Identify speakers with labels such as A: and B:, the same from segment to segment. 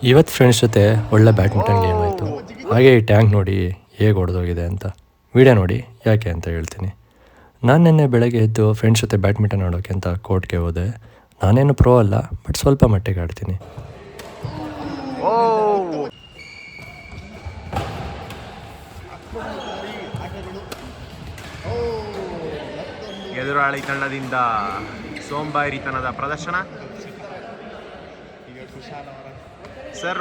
A: ಇವತ್ತು ಫ್ರೆಂಡ್ಸ್ ಜೊತೆ ಒಳ್ಳೆ ಬ್ಯಾಡ್ಮಿಂಟನ್ ಗೇಮ್ ಆಯಿತು. ಹಾಗೆ ಈ ಟ್ಯಾಂಕ್ ನೋಡಿ ಹೇಗೆ ಹೊಡೆದೋಗಿದೆ ಅಂತ ವಿಡಿಯೋ ನೋಡಿ ಯಾಕೆ ಅಂತ ಹೇಳ್ತೀನಿ. ನಾನು ನಿನ್ನೆ ಬೆಳಗ್ಗೆ ಎದ್ದು ಫ್ರೆಂಡ್ಸ್ ಜೊತೆ ಬ್ಯಾಡ್ಮಿಂಟನ್ ಆಡೋಕ್ಕೆ ಅಂತ ಕೋರ್ಟ್ಗೆ ಹೋದೆ. ನಾನೇನು ಪ್ರೋ ಅಲ್ಲ, ಬಟ್ ಸ್ವಲ್ಪ ಮಟ್ಟಿಗೆ ಆಡ್ತೀನಿ.
B: ಎದುರಾಳಿ ತಂಡದಿಂದ ಸೋಂಬಾರಿತನದ ಪ್ರದರ್ಶನ. ಸರ್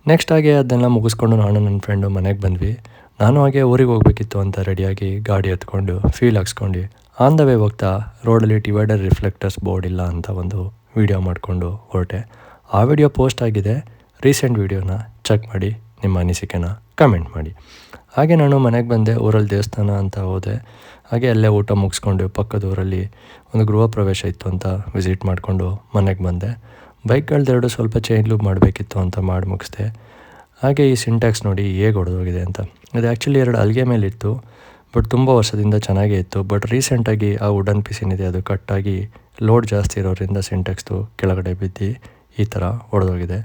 A: ನೆಕ್ಸ್ಟ್ ಹಾಗೆ ಅದನ್ನೆಲ್ಲ ಮುಗಿಸ್ಕೊಂಡು ನಾನು ನನ್ನ ಫ್ರೆಂಡು ಮನೆಗೆ ಬಂದ್ವಿ. ನಾನು ಹಾಗೆ ಊರಿಗೆ ಹೋಗಬೇಕಿತ್ತು ಅಂತ ರೆಡಿಯಾಗಿ ಗಾಡಿ ಎತ್ಕೊಂಡು ಫೀಲ್ ಹಾಕ್ಸ್ಕೊಂಡು ಆನ್ ದ ವೇ ಹೋಗ್ತಾ ರೋಡಲ್ಲಿ ಡಿವೈಡರ್ ರಿಫ್ಲೆಕ್ಟರ್ಸ್ ಬೋರ್ಡ್ ಇಲ್ಲ ಅಂತ ಒಂದು ವೀಡಿಯೋ ಮಾಡಿಕೊಂಡು ಹೊರಟೆ. ಆ ವಿಡಿಯೋ ಪೋಸ್ಟ್ ಆಗಿದೆ. ರೀಸೆಂಟ್ ವೀಡಿಯೋನ ಚೆಕ್ ಮಾಡಿ ನಿಮ್ಮ ಅನಿಸಿಕೆನ ಕಮೆಂಟ್ ಮಾಡಿ. ಹಾಗೆ ನಾನು ಮನೆಗೆ ಬಂದೆ. ಊರಲ್ಲಿ ದೇವಸ್ಥಾನ ಅಂತ ಹೋದೆ. ಹಾಗೆ ಅಲ್ಲೇ ಊಟ ಮುಗಿಸ್ಕೊಂಡು ಪಕ್ಕದ ಊರಲ್ಲಿ ಒಂದು ಗೃಹ ಪ್ರವೇಶ ಇತ್ತು ಅಂತ ವಿಸಿಟ್ ಮಾಡಿಕೊಂಡು ಮನೆಗೆ ಬಂದೆ. ಬೈಕ್ಗಳದೆರಡು ಸ್ವಲ್ಪ ಚೈನ್ ಲೂಬ್ ಮಾಡಬೇಕಿತ್ತು ಅಂತ ಮಾಡಿ ಮುಗಿಸ್ದೆ. ಹಾಗೆ ಈ ಸಿಂಟ್ಯಾಕ್ಸ್ ನೋಡಿ ಹೇಗೆ ಹೊಡೆದೋಗಿದೆ ಅಂತ. ಅದು ಆ್ಯಕ್ಚುಲಿ 2 ಹಲ್ಗೆ ಮೇಲಿತ್ತು, ಬಟ್ ತುಂಬ ವರ್ಷದಿಂದ ಚೆನ್ನಾಗೇ ಇತ್ತು. ಬಟ್ ರೀಸೆಂಟಾಗಿ ಆ ವುಡನ್ ಪೀಸ್ ಏನಿದೆ ಅದು ಕಟ್ಟಾಗಿ ಲೋಡ್ ಜಾಸ್ತಿ ಇರೋದ್ರಿಂದ ಸಿಂಟ್ಯಾಕ್ಸ್ದು ಕೆಳಗಡೆ ಬಿದ್ದು ಈ ಥರ ಹೊಡೆದೋಗಿದೆ.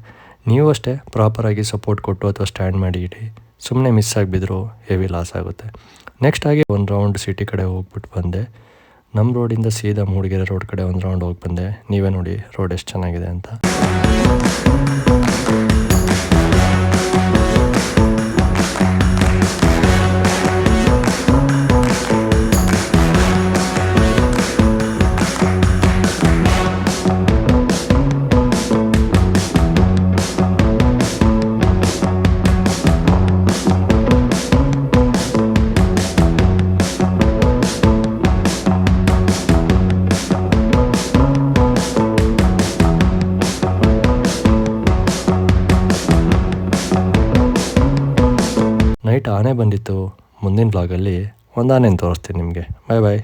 A: ನೀವು ಅಷ್ಟೇ ಪ್ರಾಪರಾಗಿ ಸಪೋರ್ಟ್ ಕೊಟ್ಟು ಅಥವಾ ಸ್ಟ್ಯಾಂಡ್ ಮಾಡಿ ಇಡಿ. ಸುಮ್ಮನೆ ಮಿಸ್ ಆಗಿಬಿದ್ರು ಹೆವಿ ಲಾಸ್ ಆಗುತ್ತೆ. ನೆಕ್ಸ್ಟ್ ಆಗಿ ಒಂದು ರೌಂಡ್ ಸಿಟಿ ಕಡೆ ಹೋಗ್ಬಿಟ್ಟು ಬಂದೆ. ನಮ್ಮ ರೋಡಿಂದ ಸೀದಾ ಮೂಡಿಗೆರೆ ರೋಡ್ ಕಡೆ ಒಂದು ರೌಂಡ್ ಹೋಗಿ ಬಂದೆ. ನೀವೇ ನೋಡಿ ರೋಡ್ ಎಷ್ಟು ಚೆನ್ನಾಗಿದೆ ಅಂತ. ನೈಟ್ ಆನೆ ಬಂದಿತ್ತು. ಮುಂದಿನ ಬ್ಲಾಗಲ್ಲಿ ಒಂದು ಆನೆನ ತೋರಿಸ್ತೀನಿ ನಿಮಗೆ. ಬಾಯ್ ಬಾಯ್.